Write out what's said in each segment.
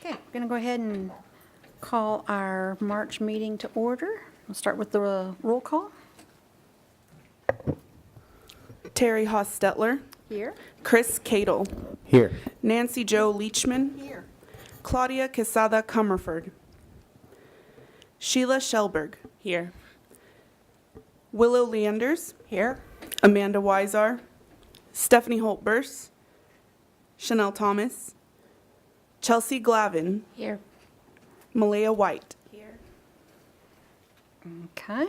Okay, we're going to go ahead and call our March meeting to order. We'll start with the roll call. Terry Hostetler. Here. Chris Cadle. Here. Nancy Jo Leachman. Here. Claudia Quesada Comerford. Sheila Shoberg. Here. Willow Leanders. Here. Amanda Weisar. Stephanie Holtburst. Chanel Thomas. Chelsea Glavin. Here. Malaya White. Here. Okay.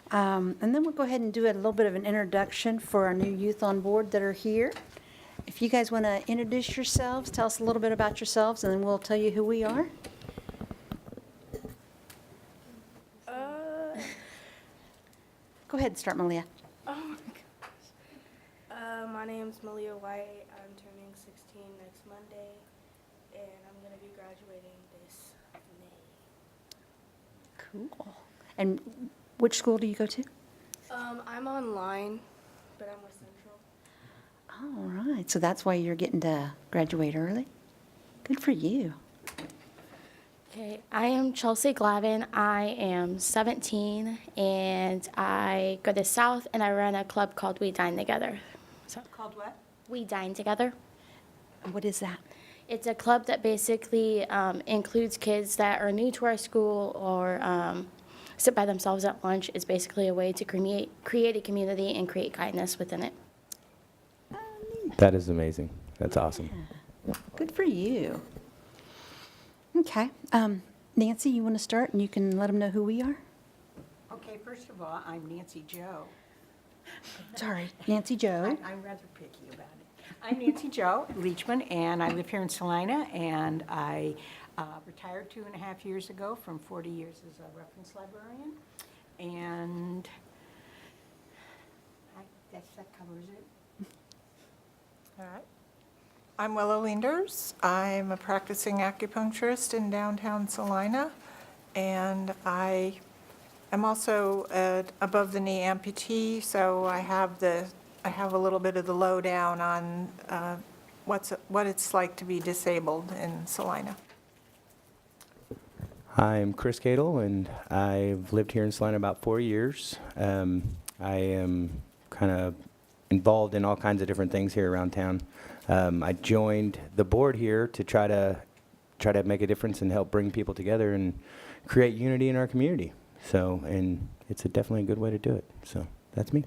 And then we'll go ahead and do a little bit of an introduction for our new youth on board that are here. If you guys want to introduce yourselves, tell us a little bit about yourselves, and then we'll tell you who we are. Go ahead and start, Malia. Oh my gosh. My name's Malia White. I'm turning 16 next Monday, and I'm going to be graduating this May. Cool. And which school do you go to? I'm online, but I'm with Central. All right, so that's why you're getting to graduate early? Good for you. Okay, I am Chelsea Glavin. I am 17, and I go to South, and I run a club called We Dine Together. So, Called what? We Dine Together. What is that? It's a club that basically includes kids that are new to our school or sit by themselves at lunch. It's basically a way to create a community and create kindness within it. That is amazing. That's awesome. Good for you. Okay. Nancy, you want to start, and you can let them know who we are? Okay, first of all, I'm Nancy Jo. Sorry, Nancy Jo. I'm rather picky about it. I'm Nancy Jo Leachman, and I live here in Salina, and I retired 2.5 years ago from 40 years as a reference librarian, and that covers it. All right. I'm Willow Leanders. I'm a practicing acupuncturist in downtown Salina, and I am also an above-the-knee amputee, so I have a little bit of the lowdown on what it's like to be disabled in Salina. I'm Chris Cadle, and I've lived here in Salina about 4 years. I am kind of involved in all kinds of different things here around town. I joined the board here to try to make a difference and help bring people together and create unity in our community. So, and it's definitely a good way to do it. So that's me.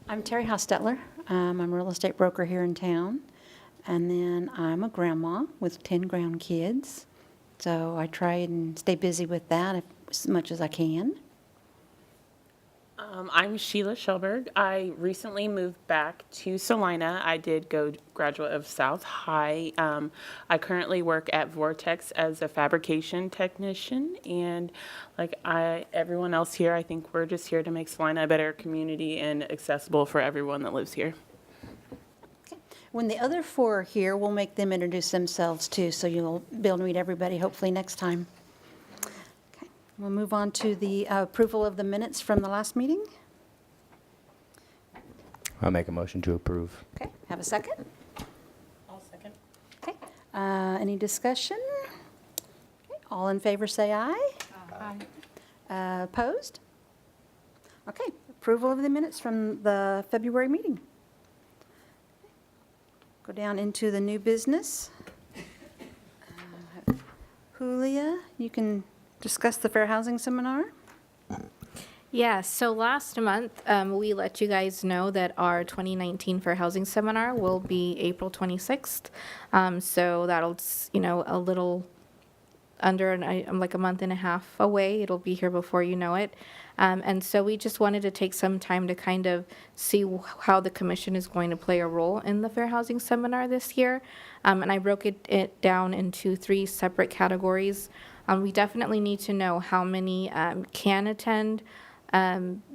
I'm Terry Hostetler. I'm a real estate broker here in town. And then I'm a grandma with 10 ground kids. So I try and stay busy with that as much as I can. I'm Sheila Shoberg. I recently moved back to Salina. I did go graduate of South High. I currently work at Vortex as a fabrication technician, and like everyone else here, I think we're just here to make Salina a better community and accessible for everyone that lives here. Okay. When the other four are here, we'll make them introduce themselves too, so you'll be able to meet everybody hopefully next time. We'll move on to the approval of the minutes from the last meeting. I'll make a motion to approve. Okay, have a second? I'll second. Okay, any discussion? Okay, all in favor say aye. Aye. Opposed? Okay, approval of the minutes from the February meeting. Go down into the new business. Julia, you can discuss the fair housing seminar. Yeah, so last month, we let you guys know that our 2019 Fair Housing Seminar will be April 26th. So that'll, a little under like a month and a half away. It'll be here before you know it. And so we just wanted to take some time to kind of see how the commission is going to play a role in the Fair Housing Seminar this year. And I broke it down into 3 separate categories. We definitely need to know how many can attend,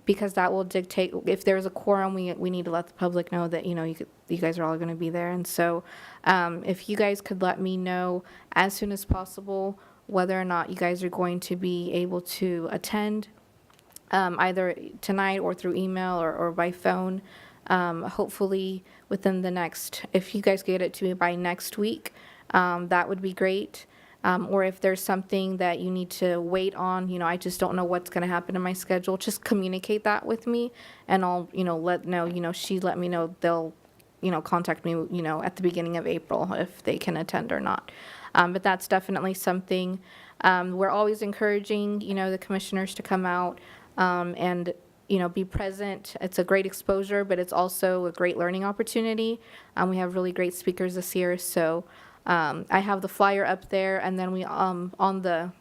because that will dictate if there's a quorum. We need to let the public know that you guys are all going to be there. And so, if you guys could let me know as soon as possible whether or not you guys are going to be able to attend, either tonight or through email or by phone. Hopefully within the next, if you guys get it to me by next week, that would be great. or if there's something that you need to wait on, I just don't know what's going to happen in my schedule, just communicate that with me, and I'll, she let me know they'll, contact me, at the beginning of April if they can attend or not. But that's definitely something. We're always encouraging, the commissioners to come out and, be present. It's a great exposure, but it's also a great learning opportunity. We have really great speakers this year, so I have the flyer up there, and then we on the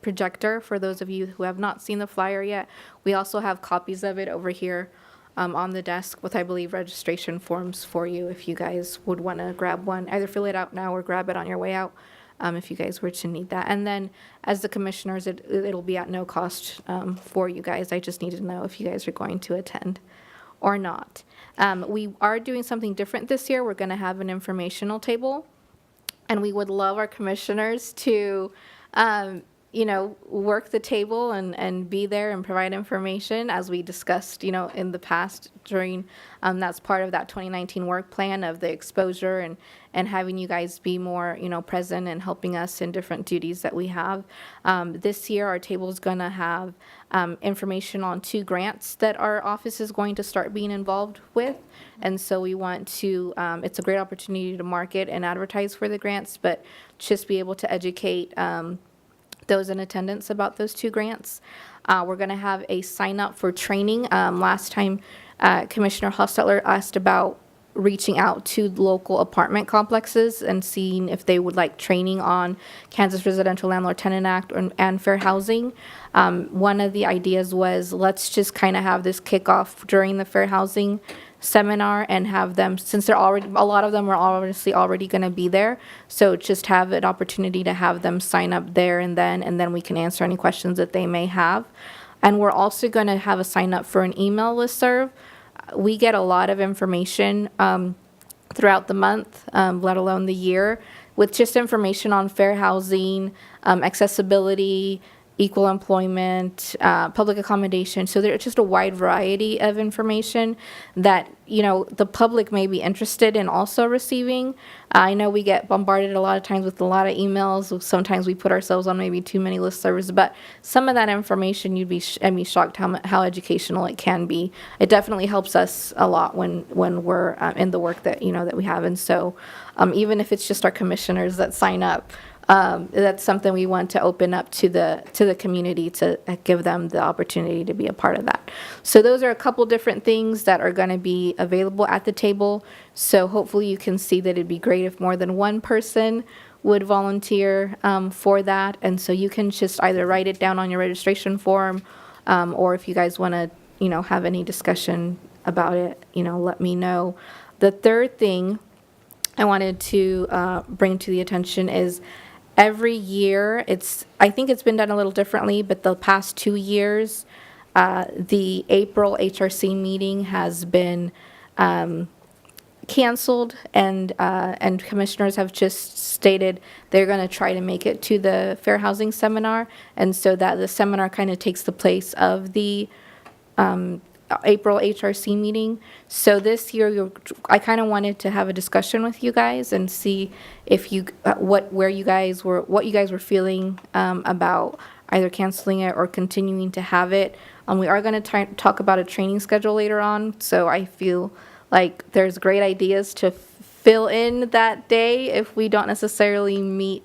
projector, for those of you who have not seen the flyer yet, we also have copies of it over here on the desk with, I believe, registration forms for you if you guys would want to grab one. Either fill it out now or grab it on your way out if you guys were to need that. And then as the commissioners, it'll be at no cost for you guys. I just need to know if you guys are going to attend or not. We are doing something different this year. We're going to have an informational table, and we would love our commissioners to, work the table and be there and provide information as we discussed, in the past during, that's part of that 2019 work plan of the exposure and having you guys be more, present and helping us in different duties that we have. This year, our table is going to have information on 2 grants that our office is going to start being involved with. And so we want to, it's a great opportunity to market and advertise for the grants, but just be able to educate those in attendance about those 2 grants. We're going to have a sign up for training. Last time, Commissioner Hostetler asked about reaching out to local apartment complexes and seeing if they would like training on Kansas Residential Landlord Tenant Act and fair housing. One of the ideas was, let's just kind of have this kickoff during the fair housing seminar and have them, since they're already, a lot of them are obviously already going to be there, so just have an opportunity to have them sign up there and then we can answer any questions that they may have. And we're also going to have a sign up for an email listserv. We get a lot of information throughout the month, let alone the year, with just information on fair housing, accessibility, equal employment, public accommodation. So there's just a wide variety of information that, the public may be interested in also receiving. I know we get bombarded a lot of times with a lot of emails. Sometimes we put ourselves on maybe too many listservs, but some of that information you'd be shocked how educational it can be. It definitely helps us a lot when we're in the work that, that we have. And so even if it's just our commissioners that sign up, that's something we want to open up to the community to give them the opportunity to be a part of that. So those are a couple different things that are going to be available at the table. So hopefully you can see that it'd be great if more than one person would volunteer for that. And so you can just either write it down on your registration form, or if you guys want to, have any discussion about it, let me know. The third thing I wanted to bring to the attention is, every year, I think it's been done a little differently, but the past 2 years, the April HRC meeting has been canceled, and commissioners have just stated they're going to try to make it to the fair housing seminar, and so that the seminar kind of takes the place of the April HRC meeting. So this year, I kind of wanted to have a discussion with you guys and see if what you guys were feeling about either canceling it or continuing to have it. We are going to talk about a training schedule later on, so I feel like there's great ideas to fill in that day if we don't necessarily meet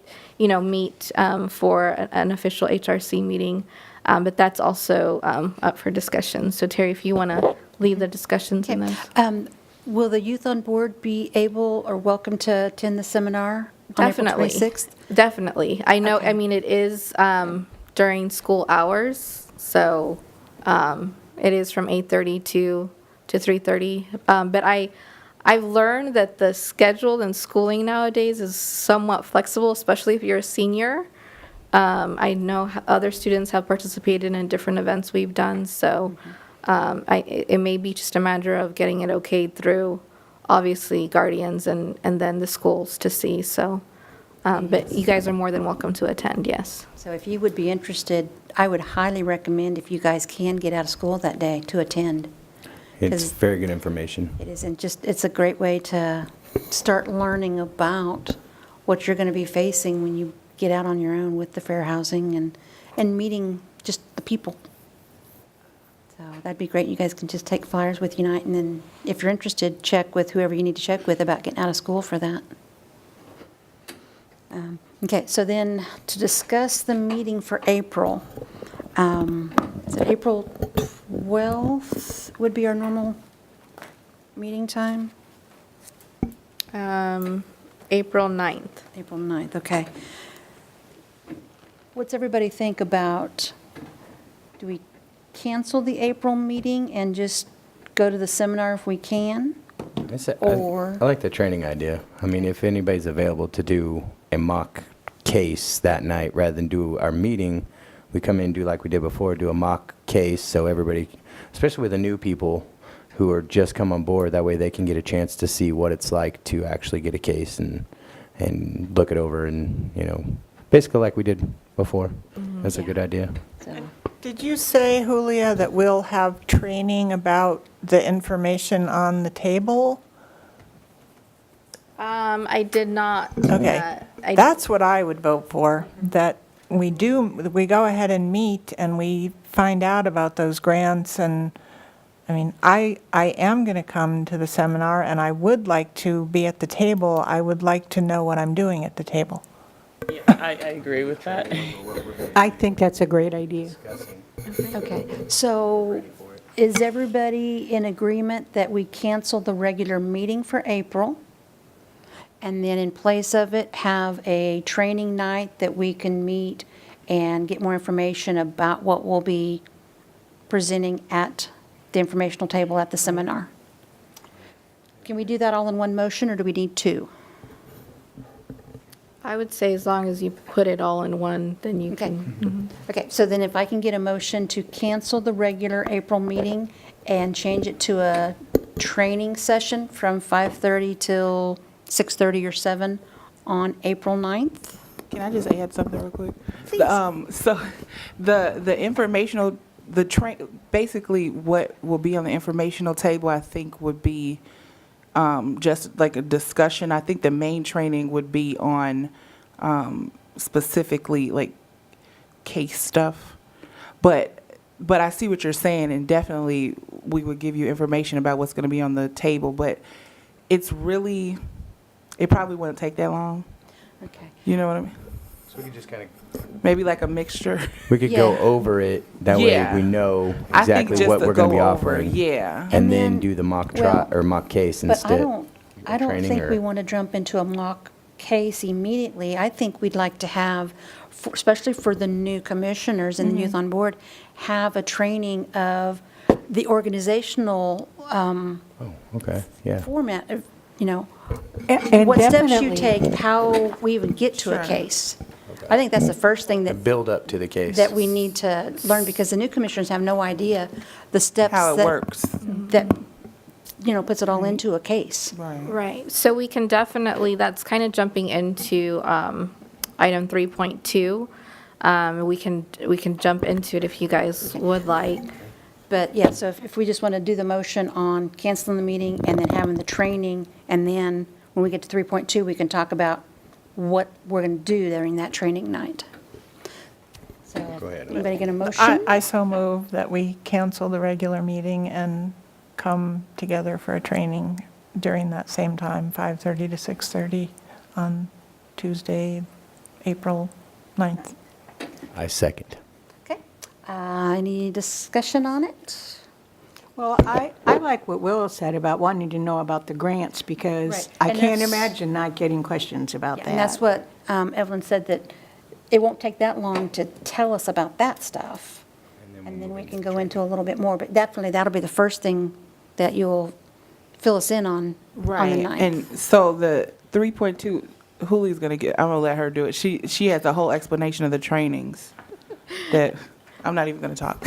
for an official HRC meeting. But that's also up for discussion. So Terry, if you want to lead the discussions in those. Will the youth on board be able or welcome to attend the seminar on April Definitely. 26th? Definitely. I know, Okay. I mean, it is during school hours, so it is from 8:30 to 3:30. But I've learned that the schedule and schooling nowadays is somewhat flexible, especially if you're a senior. I know other students have participated in different events we've done, so it may be just a matter of getting it okayed through, obviously, guardians and then the schools to see, so. But you guys are more than welcome to attend, yes. So if you would be interested, I would highly recommend, if you guys can get out of school that day, to attend. It's 'Cause very good information. It is, and it's a great way to start learning about what you're going to be facing when you get out on your own with the fair housing and meeting just the people. So that'd be great. You guys can just take flyers with Unite, and then if you're interested, check with whoever you need to check with about getting out of school for that. Okay, so then to discuss the meeting for April, is it April 12th would be our normal meeting time? April 9th. April 9th, okay. What's everybody think about, do we cancel the April meeting and just go to the seminar if we can? Or- I like the training idea. I mean, if anybody's available to do a mock case that night, rather than do our meeting, we come in and do like we did before, do a mock case, so everybody, especially with the new people who are just come on board, that way they can get a chance to see what it's like to actually get a case and look it over and, you know, basically like we did before. That's a good idea. So, Did you say, Julia, that we'll have training about the information on the table? I did not. Okay. I- That's what I would vote for, that we go ahead and meet and we find out about those grants. And, I mean, I am going to come to the seminar and I would like to be at the table. I would like to know what I'm doing at the table. Yeah, I agree with that. I think that's a great idea. okay, so is everybody in agreement that we cancel the regular meeting for April? And then in place of it, have a training night that we can meet and get more information about what we'll be presenting at the informational table at the seminar? Can we do that all in one motion, or do we need two? I would say as long as you put it all in one, then you Okay. can. Okay, so then if I can get a motion to cancel the regular April meeting and change it to a training session from 5:30 till 6:30 or 7 on April 9th? Can I just add something real quick? So the informational, basically what will be on the informational table, I think would be just like a discussion. I think the main training would be on specifically like case stuff. But I see what you're saying, and definitely we would give you information about what's going to be on the table. But it's really, it probably wouldn't take that long. Okay. You know what I mean? So we could just kind of, Maybe like a mixture. we could go Yeah. over it, that Yeah. way we know I think exactly just what to we're going to go be over, offering. yeah. And And then then- do the mock well, or mock case But instead. I don't Training think we or- want to jump into a mock case immediately. I think we'd like to have, especially for the new commissioners and the youth on board, have a training of the organizational Oh, okay, yeah. format of, you know, And what steps you definitely- take, how we even get to a Sure. case. I think that's the first thing The that, build up to the case. that we need to learn, because the new commissioners have no idea the steps How it that, works. that, you know, puts it all into a case. Right. Right, so we can definitely, that's kind of jumping into item 3.2. We can jump into it if you guys would like. But yeah, so if we just want to do the motion on canceling the meeting and then having the training, and then when we get to 3.2, we can talk about what we're going to do during that training night. So, Go ahead. anybody get a motion? I so move that we cancel the regular meeting and come together for a training during that same time, 5:30 to 6:30 on Tuesday, April 9th. I second. Okay. Any discussion on it? Well, I like what Willow said about wanting to know about the grants, because Right. I And can't that's- imagine not getting questions about Yeah, that. and that's what Evelyn said, that it won't take that long to tell us about that stuff. And then we can go into a little bit more, but definitely that'll be the first thing that you'll fill us in on the Right. 9th. And so the 3.2, Julie's going to get, I'm going to let her do it. She has a whole explanation of the trainings that I'm not even going to talk.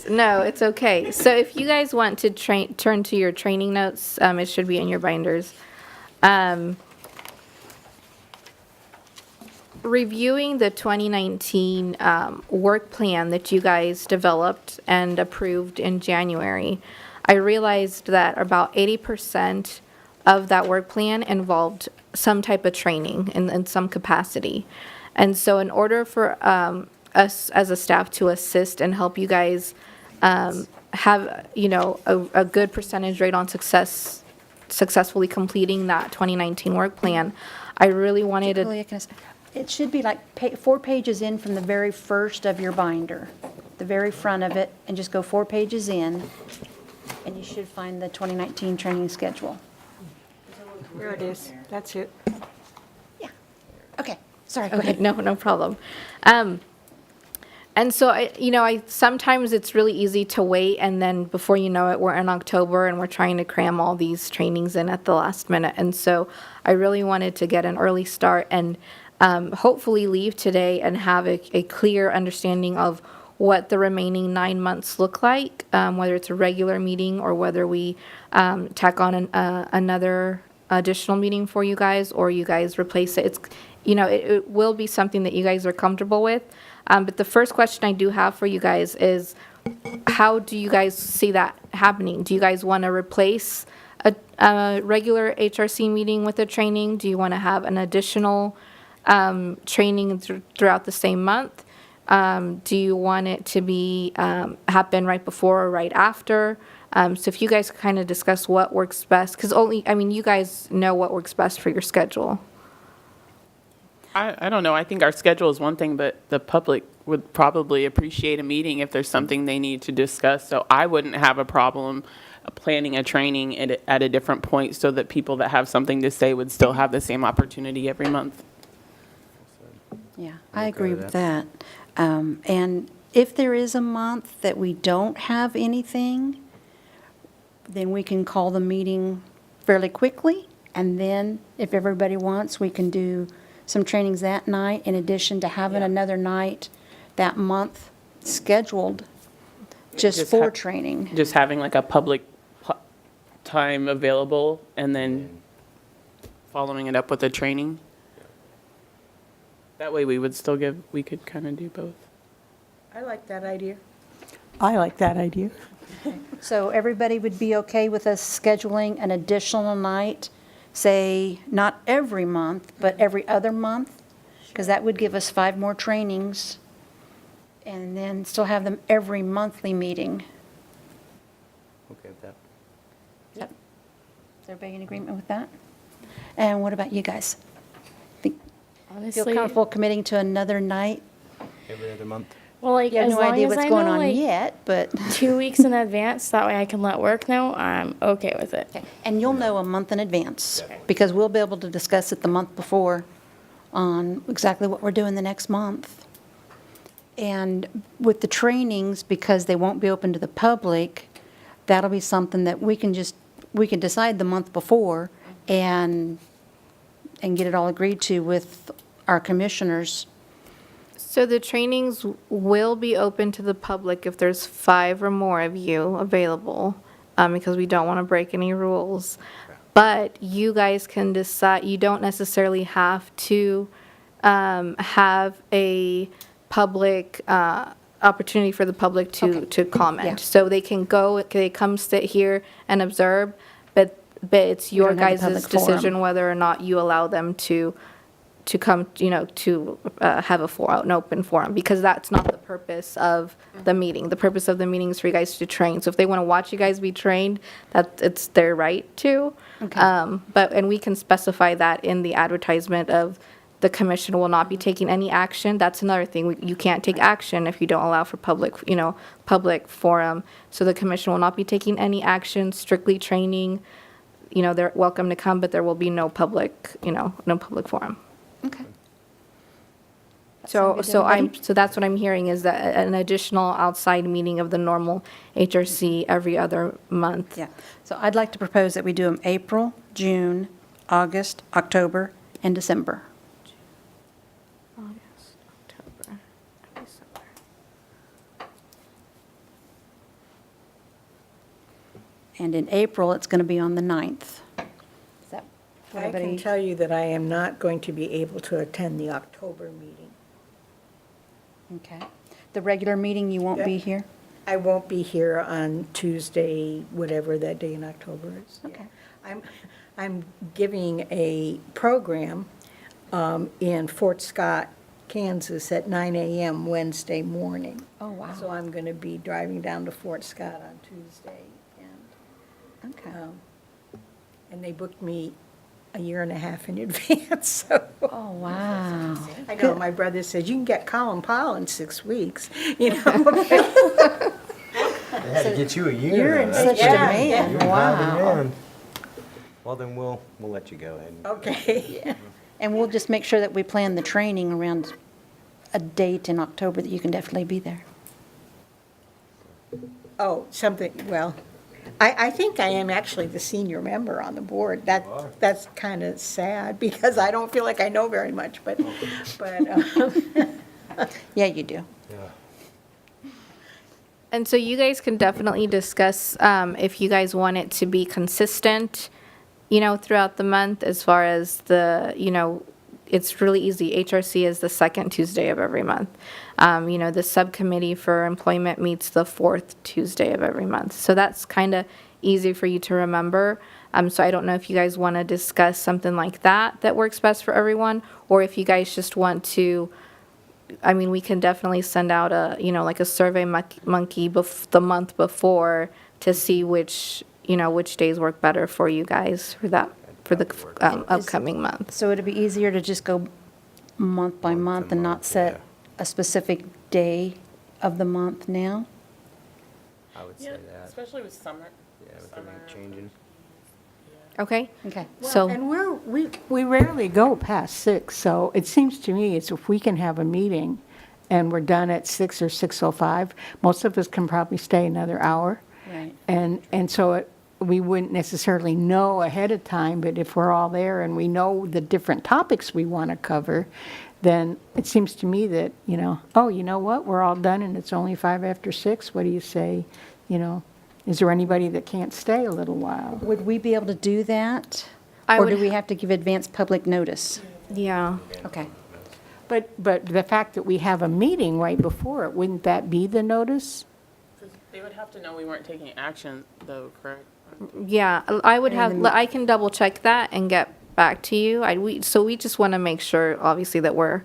No, it's okay. So if you guys want to turn to your training notes, it should be in your binders. Reviewing the 2019 work plan that you guys developed and approved in January, I realized that about 80% of that work plan involved some type of training in some capacity. And so in order for us as a staff to assist and help you guys have, a good percentage rate on successfully completing that 2019 work plan, I really wanted to. Julia, it should be like 4 pages in from the very first of your binder, the very front of it, and just go 4 pages in, and you should find the 2019 training schedule. There it is. That's it. Yeah. Okay, sorry, go Okay, ahead. no problem. And so I sometimes it's really easy to wait, and then before you know it, we're in October and we're trying to cram all these trainings in at the last minute. And so I really wanted to get an early start and hopefully leave today and have a clear understanding of what the remaining 9 months look like, whether it's a regular meeting or whether we tack on another additional meeting for you guys, or you guys replace it. It's, it will be something that you guys are comfortable with. But the first question I do have for you guys is, how do you guys see that happening? Do you guys want to replace a regular HRC meeting with a training? Do you want to have an additional training throughout the same month? Do you want it to be happen right before or right after? So if you guys kind of discuss what works best, because you guys know what works best for your schedule. I don't know. I think our schedule is one thing, but the public would probably appreciate a meeting if there's something they need to discuss. So I wouldn't have a problem planning a training at a different point so that people that have something to say would still have the same opportunity every month. Yeah, I agree with that. And if there is a month that we don't have anything, then we can call the meeting fairly quickly. And then if everybody wants, we can do some trainings that night in addition to having another night that month scheduled just for training. Just having like a public time available and then following it up with a training. That way we could kind of do both. I like that idea. I like that idea. So everybody would be okay with us scheduling an additional night, say, not every month, but every other month? Because that would give us 5 more trainings, and then still have them every monthly meeting. Okay with that. Is everybody in agreement with that? And what about you guys? Feel Honestly, comfortable committing to another night? Every other month. well, like You have as no long idea as what's I going know, on like yet, but, 2 weeks in advance, that way I can let work know. I'm okay with it. and you'll know a month in advance, because we'll be able to discuss it the month before on exactly what we're doing the next month. And with the trainings, because they won't be open to the public, that'll be something that we can decide the month before and get it all agreed to with our commissioners. So the trainings will be open to the public if there's 5 or more of you available, because we don't want to break any rules. But you guys can decide, you don't necessarily have to have a public opportunity for the public to comment. Yeah. So they can come sit here and observe, but it's your don't have a guys' public forum. decision whether or not you allow them to come, to have an open forum, because that's not the purpose of the meeting. The purpose of the meeting is for you guys to train. So if they want to watch you guys be trained, it's their right to. Okay. And we can specify that in the advertisement of the commission will not be taking any action. That's another thing. You can't take action if you don't allow for public forum. So the commission will not be taking any action, strictly training. They're welcome to come, but there will be no public forum. Okay. So that's what I'm hearing, is that an additional outside meeting of the normal HRC every other month. Yeah. So I'd like to propose that we do them April, June, August, October, and December. August, October, December. And in April, it's going to be on the 9th. Is that I can everybody? tell you that I am not going to be able to attend the October meeting. Okay. The regular meeting, you won't be Yeah. here? I won't be here on Tuesday, whatever that day in October is. Okay. I'm giving a program in Fort Scott, Kansas at 9 a.m. Wednesday morning. Oh, wow. So I'm going to be driving down to Fort Scott on Tuesday. And Okay. and they booked me a year and a half in advance, so. Oh, wow. I know, my brother says, you can get Colin Powell in 6 weeks, you know? They had to get you a year. You're in such demand. You're in high Wow. demand. Well, then we'll let you go ahead. Okay. And we'll just make sure that we plan the training around a date in October that you can definitely be there. Oh, something, well, I think I am actually the senior member on the board. That's kind of sad, because I don't feel like I know very much, but Yeah, you do. And so you guys can definitely discuss if you guys want it to be consistent, throughout the month as far as it's really easy. HRC is the second Tuesday of every month. The subcommittee for employment meets the fourth Tuesday of every month. So that's kind of easy for you to remember. So I don't know if you guys want to discuss something like that works best for everyone, or if you guys just want to, we can definitely send out like a survey monkey the month before to see which days work better for you guys for the upcoming month. So it'd be easier to just go month by month and not set a specific day of the month now? I would say Yeah, that. especially with summer. Yeah, with everything changing. Okay? Okay. So, and we rarely go past 6, so it seems to me as if we can have a meeting and we're done at 6 or 6:05, most of us can probably stay another hour. Right. And so we wouldn't necessarily know ahead of time, but if we're all there and we know the different topics we want to cover, then it seems to me that, oh, you know what, we're all done and it's only 5 after 6, what do you say? Is there anybody that can't stay a little while? Would we be able to do that? I Or would- do we have to give advance public notice? yeah. Okay. But the fact that we have a meeting right before it, wouldn't that be the notice? They would have to know we weren't taking action, though, correct? Yeah, I can double check that and get back to you. So we just want to make sure, obviously, that we're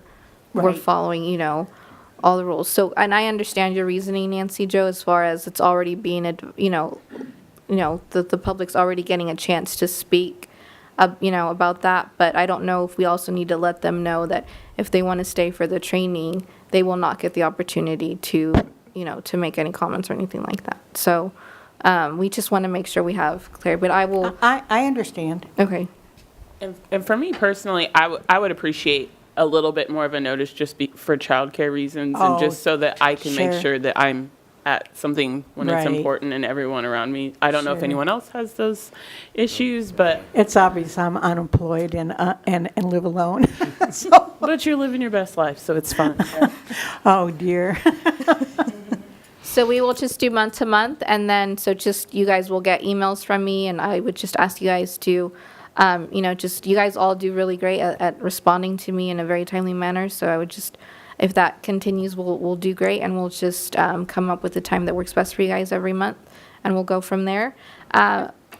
Right. following, all the rules. So, and I understand your reasoning, Nancy Jo, as far as it's already being, the public's already getting a chance to speak, about that. But I don't know if we also need to let them know that if they want to stay for the training, they will not get the opportunity to, to make any comments or anything like that. So, we just want to make sure we have clear, but I will, I understand. okay. And for me personally, I would appreciate a little bit more of a notice just for childcare reasons and Oh, just so that I can make sure. sure that I'm at something when it's Right. important and everyone around me. I don't know if Sure. anyone else has those issues, but It's obvious I'm unemployed and live alone. So, but you're living your best life, so it's fun. oh dear. So we will just do month to month, and then, so just, you guys will get emails from me, and I would just ask you guys to, you guys all do really great at responding to me in a very timely manner, so I would just, if that continues, we'll do great, and we'll just come up with the time that works best for you guys every month, and we'll go from there.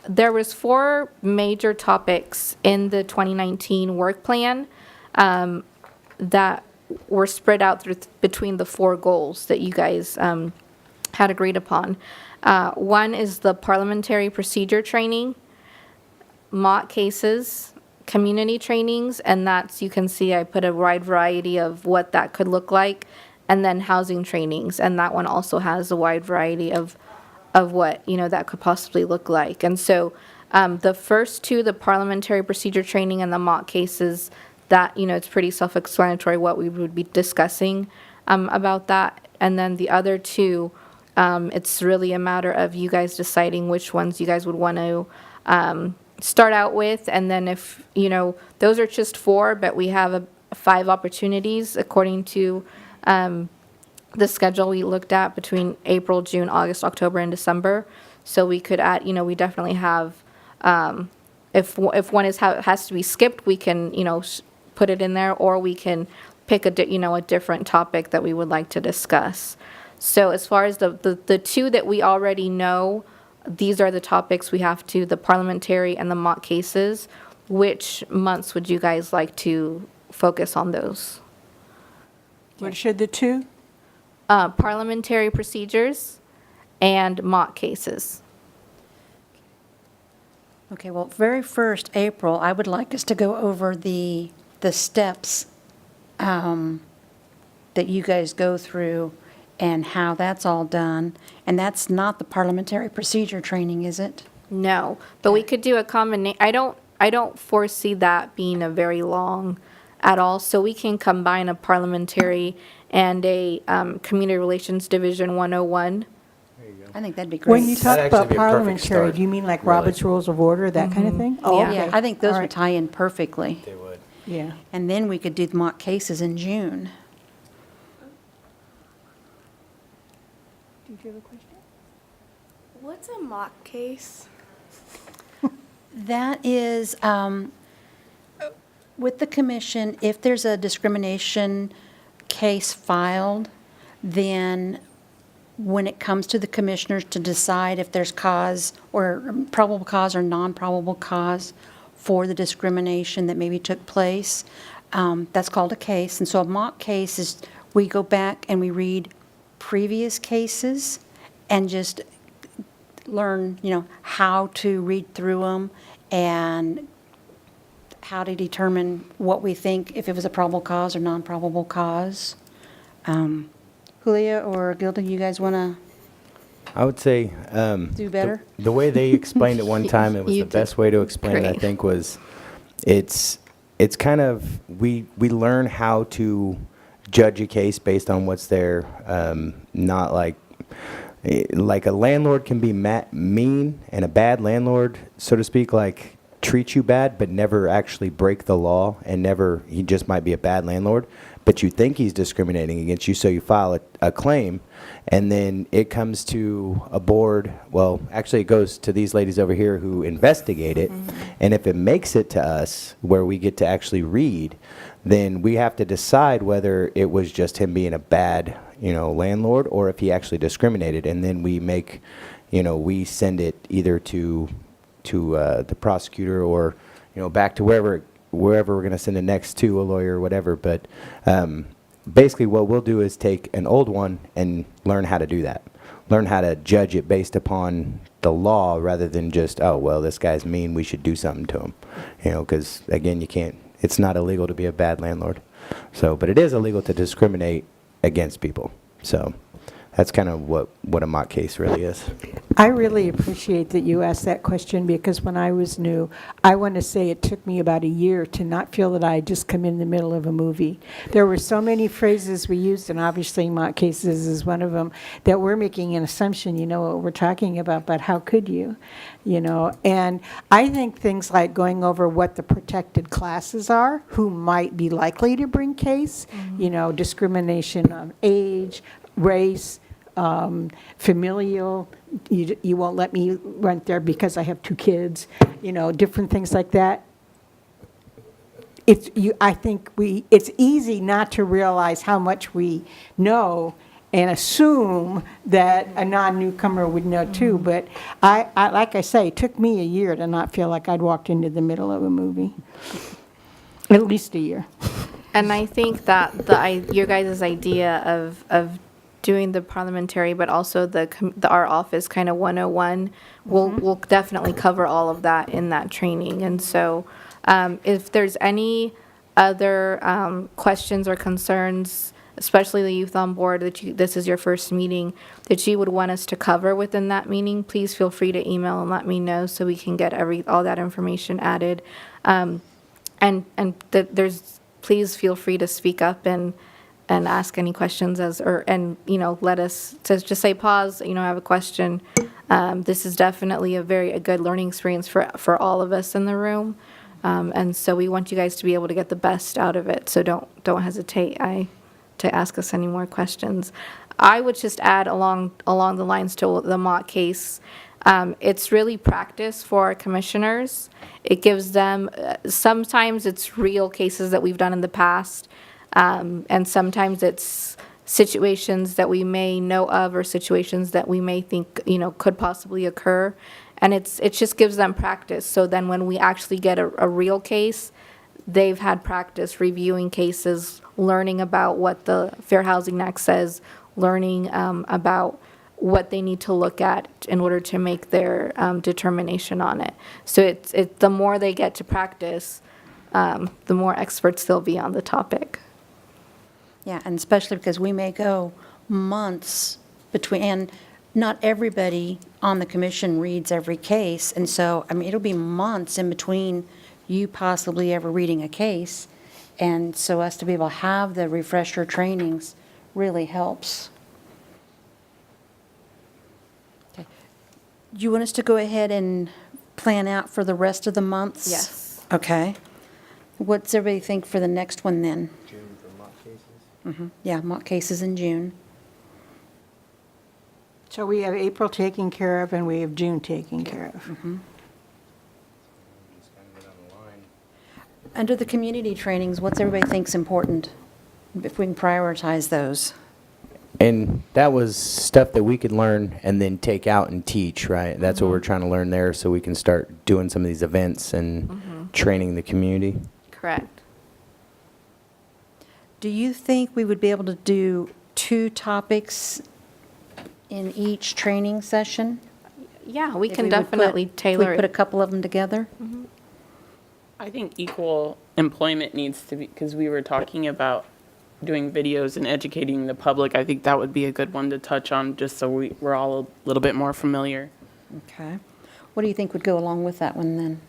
There was 4 major topics in the 2019 work plan that were spread out between the 4 goals that you guys had agreed upon. One is the parliamentary procedure training, mock cases, community trainings, and that's, you can see I put a wide variety of what that could look like, and then housing trainings, and that one also has a wide variety of what, that could possibly look like. And so the first 2, the parliamentary procedure training and the mock cases, that, it's pretty self-explanatory what we would be discussing about that. And then the other 2, it's really a matter of you guys deciding which ones you guys would want to start out with. And then if, those are just 4, but we have 5 opportunities according to the schedule we looked at between April, June, August, October, and December. So we could add, we definitely have, if one has to be skipped, we can, put it in there, or we can pick a different topic that we would like to discuss. So as far as the 2 that we already know, these are the topics we have to, the parliamentary and the mock cases. Which months would you guys like to focus on those? What should the two? Parliamentary procedures and mock cases. Okay, well, very first, April, I would like us to go over the steps that you guys go through and how that's all done. And that's not the parliamentary procedure training, is it? No, but we could do a combination. I don't foresee that being a very long at all. So we can combine a parliamentary and a Community Relations Division 101. I think that'd be When great. you talk That'd about actually be a perfect parliamentary, start, do you mean like really. Robert's Rules of Order, that kind of thing? Oh, Yeah. okay. Yeah, I think those All would right. tie in perfectly. They would. Yeah. And then we could do the mock cases in June. Did you have a question? What's a mock case? That is, with the commission, if there's a discrimination case filed, then when it comes to the commissioners to decide if there's cause or probable cause or non-probable cause for the discrimination that maybe took place, that's called a case. And so a mock case is, we go back and we read previous cases and just learn, how to read through them and how to determine what we think, if it was a probable cause or non-probable cause. Julia or Gilda, you guys want to I would say do better? The way they explained it one time, it was You the did best way to explain it. I great. think was, it's kind of we learn how to judge a case based on what's there. Not like a landlord can be mean, and a bad landlord, so to speak, like treat you bad, but never actually break the law, and he just might be a bad landlord, but you think he's discriminating against you, so you file a claim, and then it comes to a board. Well, actually, it goes to these ladies over here who investigate it, and if it makes it to us where we get to actually read, then we have to decide whether it was just him being a bad, landlord, or if he actually discriminated, and then we make, we send it either to the prosecutor or, back to wherever we're going to send it next, to a lawyer or whatever. But basically what we'll do is take an old one and learn how to do that. Learn how to judge it based upon the law rather than just, oh, well, this guy's mean, we should do something to him. Because, again, it's not illegal to be a bad landlord. So, but it is illegal to discriminate against people. So that's kind of what a mock case really is. I really appreciate that you asked that question, because when I was new, I want to say it took me about a year to not feel that I had just come in the middle of a movie. There were so many phrases we used, and obviously mock cases is one of them, that we're making an assumption, what we're talking about, but how could you? And I think things like going over what the protected classes are, who might be likely to bring case, discrimination on age, race, familial, you won't let me rent there because I have 2 kids, different things like that. I think it's easy not to realize how much we know and assume that a non-newcomer would know too. But I like I say, it took me a year to not feel like I'd walked into the middle of a movie. At least a year. And I think that your guys' idea of doing the parliamentary, but also our office kind of 101, will definitely cover all of that in that training. And so if there's any other questions or concerns, especially the youth on board, this is your first meeting, that you would want us to cover within that meeting, please feel free to email and let me know so we can get all that information added. Please feel free to speak up and ask any questions let us just say pause, I have a question. This is definitely a good learning experience for all of us in the room. And so we want you guys to be able to get the best out of it. So don't hesitate to ask us any more questions. I would just add along the lines to the mock case. It's really practice for our commissioners. It gives them, sometimes it's real cases that we've done in the past. And sometimes it's, situations that we may know of or situations that we may think, could possibly occur. And it just gives them practice. So then when we actually get a real case, they've had practice reviewing cases, learning about what the Fair Housing Act says, learning about what they need to look at in order to make their determination on it. So the more they get to practice, the more experts they'll be on the topic. Yeah, and especially because we may go months between, and not everybody on the commission reads every case. And so, it'll be months in between you possibly ever reading a case. And so us to be able to have the refresher trainings really helps. Okay. Do you want us to go ahead and plan out for the rest of the months? Yes. Okay. What's everybody think for the next one then? June for mock cases? Yeah, mock cases in June. So we have April taken care of and we have June taken care of. Just kind of get on the line. Under the community trainings, what's everybody thinks important? If we can prioritize those. And that was stuff that we could learn and then take out and teach, right? That's what we're trying to learn there, so we can start doing some of these events and training the community. Correct. Do you think we would be able to do 2 topics in each training session? Yeah, we If can would put- definitely if tailor we put a it. couple of them together? I think equal employment needs to be, because we were talking about doing videos and educating the public. I think that would be a good one to touch on, just so we're all a little bit more familiar. Okay. What do you think would go along with that one then?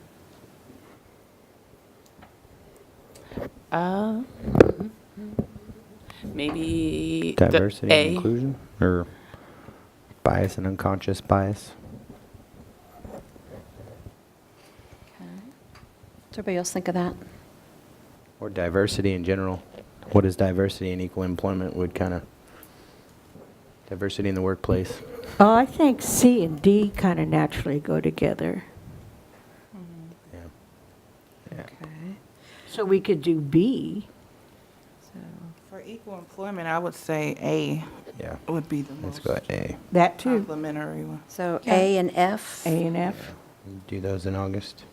Maybe Diversity the and A. inclusion, or bias and unconscious bias. Does everybody else think of that? Or diversity in general. What is diversity and equal employment would kind of, diversity in the workplace. Oh, I think C and D kind of naturally go together. Yeah. Yeah. Okay. So we could do B. For equal employment, I would say A Yeah. would be the Let's most go at A. That too. complimentary one. So A and F? A and F. Do those in August.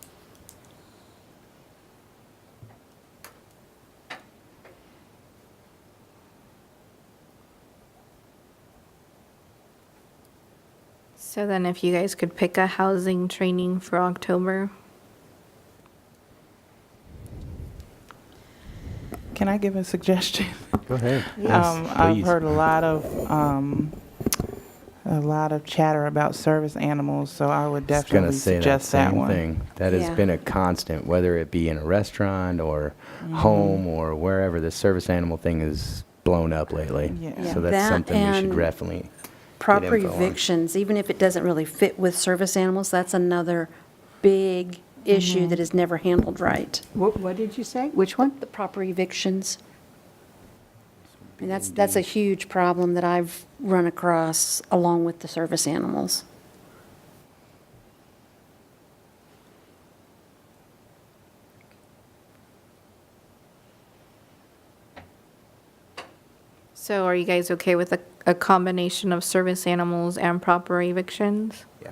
So then if you guys could pick a housing training for October. Can I give a suggestion? Go ahead. I've heard a lot of chatter about service animals, so I would Gonna definitely say that suggest that same one. thing. That has Yeah. been a constant, whether it be in a restaurant or home or wherever. The service animal thing is blown up lately. Yeah. So that's That something we should and definitely Proper info on. evictions, even if it doesn't really fit with service animals, that's another big issue that is never handled right. What did you say? Which one? The proper evictions. And that's a huge problem that I've run across along with the service animals. So are you guys okay with a combination of service animals and proper evictions? Yeah.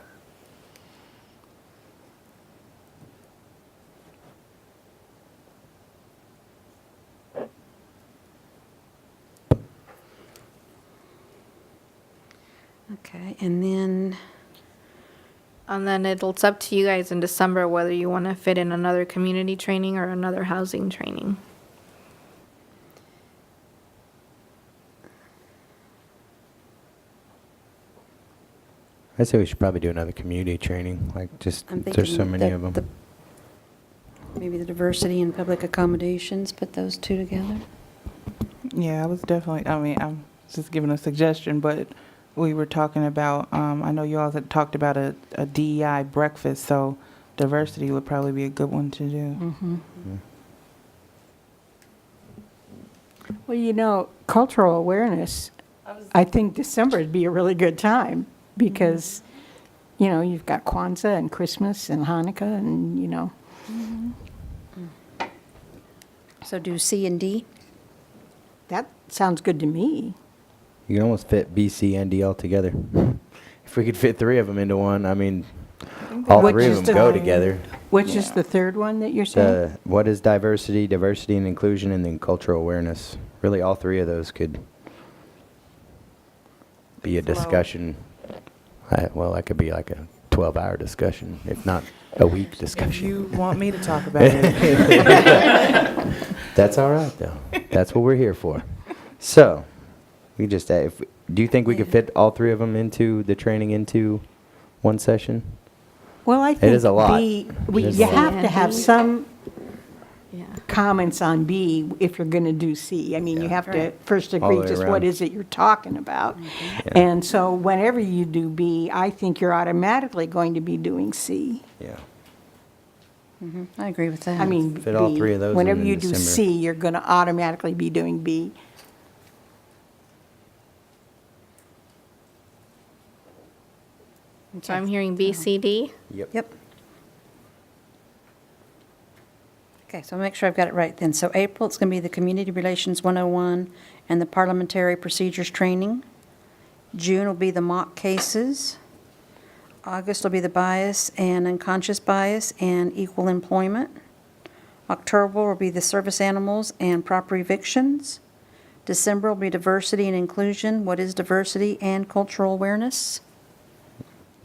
Okay, and then, And then it's up to you guys in December whether you want to fit in another community training or another housing training. I say we should probably do another community training, like just, I'm thinking. there's so many that of them. Maybe the diversity and public accommodations, put those 2 together. Yeah, I was definitely, I'm just giving a suggestion, but we were talking about, I know you all had talked about a DEI breakfast, so diversity would probably be a good one to do. Well, cultural awareness, I think December would be a really good time because, you've got Kwanzaa and Christmas and Hanukkah and, So do C and D? that sounds good to me. You can almost fit BC and DL together. If we could fit 3 of them into one, I mean, all Which 3 of is them the- go together. Which is the third one that you're saying? What is diversity, diversity and inclusion, and then cultural awareness. Really, all 3 of those could be a discussion. Well, that could be like a 12-hour discussion, if not a week If discussion. discussion. you want me to talk about it. That's all right, though. That's what we're here for. So, we just, do you think we could fit all 3 of them into the training into one session? Well, I think is a lot. B, It is a you lot. have to have some Yeah. comments on B if you're going to do C. I mean, you Yeah. have to Right. first All the agree way just around. what is it you're talking about. Yeah. And so whenever you do B, I think you're automatically going to be doing C. Yeah. I agree with that. I mean, Fit all B. 3 of those in Whenever in you do December. C, you're going to automatically be doing B. So I'm hearing B, C, D. Yep. Okay, so I'll make sure I've got it right then. So April, it's going to be the Community Relations 101 and the Parliamentary Procedures Training. June will be the mock cases. August will be the bias and unconscious bias and equal employment. October will be the service animals and proper evictions. December will be diversity and inclusion. What is diversity and cultural awareness?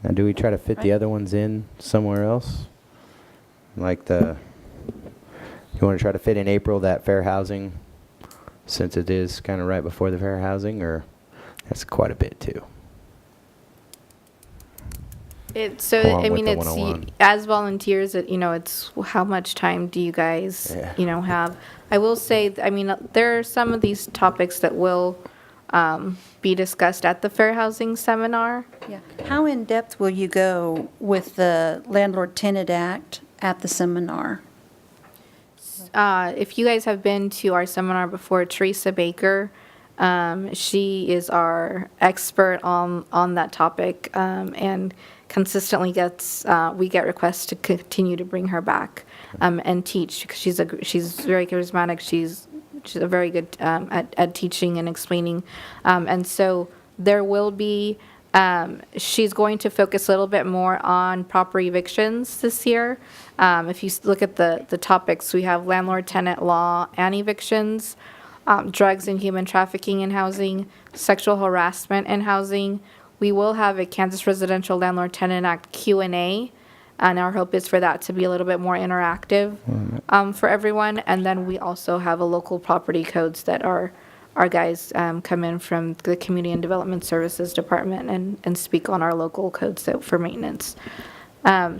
Now, do we try to fit the Right. other ones in somewhere else? Like you want to try to fit in April that fair housing, since it is kind of right before the fair housing, or that's quite a bit too? So, Along I with mean, the it's, 101. as volunteers, it's how much time do you guys, Yeah. have? I will say, I mean, there are some of these topics that will be discussed at the Fair Housing Seminar. Yeah. How in-depth will you go with the Landlord-Tenant Act at the seminar? If you guys have been to our seminar before, Teresa Baker, she is our expert on that topic, and consistently we get requests to continue to bring her back and teach, because she's very charismatic. She's a very good at teaching and explaining, and so there will be. She's going to focus a little bit more on proper evictions this year. If you look at the topics, we have landlord-tenant law and evictions, drugs and human trafficking in housing, sexual harassment in housing. We will have a Kansas Residential Landlord-Tenant Act Q&A, and our hope is for that to be a little bit more interactive for everyone. And then we also have a local property codes that our guys come in from the Community and Development Services Department and speak on our local codes for maintenance. I'm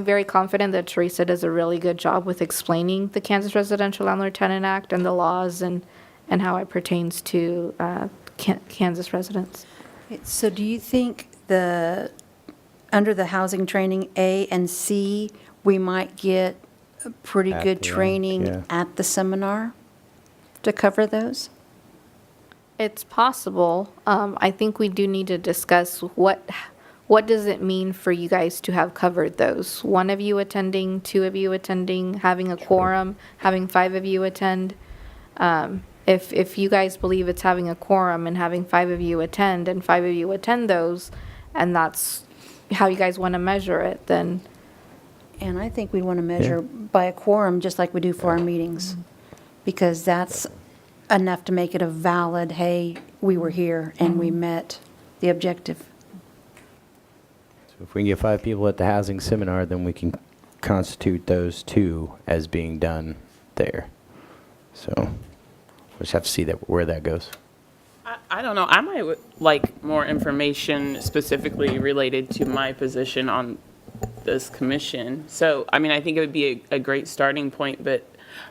very confident that Teresa does a really good job with explaining the Kansas Residential Landlord-Tenant Act and the laws and how it pertains to Kansas residents. So do you think under the housing training A and C, we might get a pretty At good the end, training yeah. at the seminar to cover those? It's possible. I think we do need to discuss what does it mean for you guys to have covered those? 1 of you attending, 2 of you attending, having a quorum, having 5 of you attend. If you guys believe it's having a quorum and having 5 of you attend and 5 of you attend those, and that's how you guys want to measure it, then And I think we want to measure by a quorum, just like we do for our meetings, because that's enough to make it a valid, hey, we were here and we met the objective. So if we can get 5 people at the housing seminar, then we can constitute those 2 as being done there. So we'll just have to see where that goes. I don't know. I might like more information specifically related to my position on this commission. So, I mean, I think it would be a great starting point, but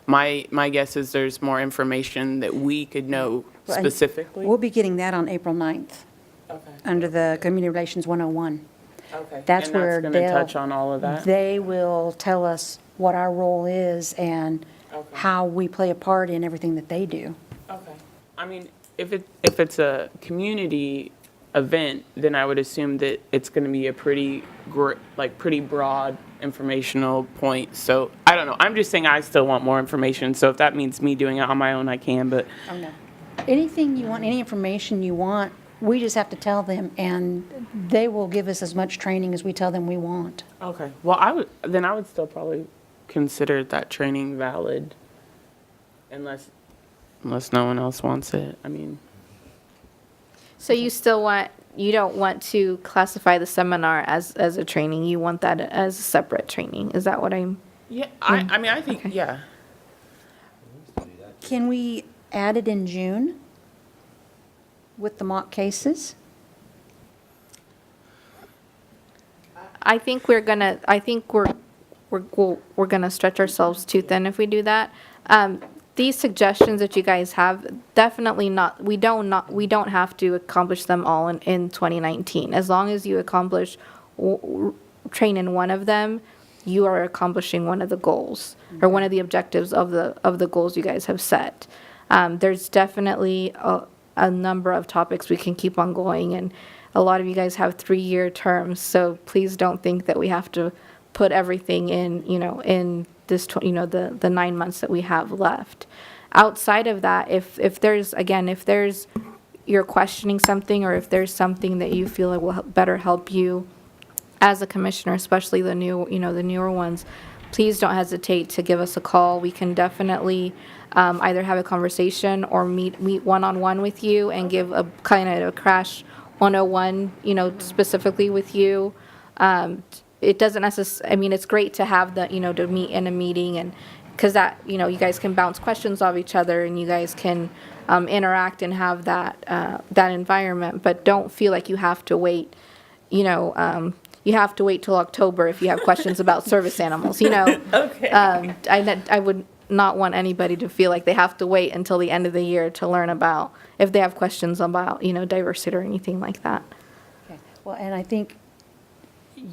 my guess is there's more information that we could know Well, and specifically. We'll be getting that on April 9th, Okay. under the Community Relations 101. Okay. That's And where going to touch on all of that? they will tell us what our role is and Okay. how we play a part in everything that they do. Okay. I mean, if it's a community event, then I would assume that it's going to be a pretty broad informational point. So I don't know. I'm just saying I still want more information. So if that means me doing it on my own, I can. But Oh, no. anything you want, any information you want, we just have to tell them, and they will give us as much training as we tell them we want. Okay. Well, I would still probably consider that training valid unless no one else wants it. I mean, So you don't want to classify the seminar as a training, you want that as a separate training, is that what I'm? yeah, I mean, I think, Okay. yeah. Can we add it in June with the mock cases? I think we're gonna stretch ourselves too thin if we do that. These suggestions that you guys have, definitely not, we don't have to accomplish them all in 2019. As long as you accomplish, train in one of them, you are accomplishing one of the goals, or one of the objectives of the goals you guys have set. There's definitely a number of topics we can keep on going, and a lot of you guys have 3-year terms, so please don't think that we have to put everything in, in this, the 9 months that we have left. Outside of that, if there's you're questioning something, or if there's something that you feel like will better help you as a commissioner, especially the newer ones, please don't hesitate to give us a call. We can definitely either have a conversation or meet one-on-one with you and give a kind of a crash 101, specifically with you. It doesn't necessarily, I mean, it's great to have to meet in a meeting, and because that, you guys can bounce questions off each other, and you guys can interact and have that environment, but don't feel like you have to wait, you have to wait till October if you have questions about service animals, Okay. I would not want anybody to feel like they have to wait until the end of the year to learn about, if they have questions about, diversity or anything like that. Okay. Well, and I think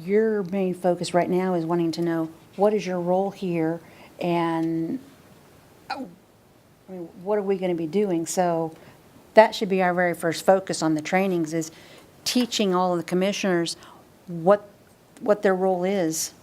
your main focus right now is wanting to know, what is your role here, and what are we going to be doing? So that should be our very first focus on the trainings, is teaching all of the commissioners what their role is.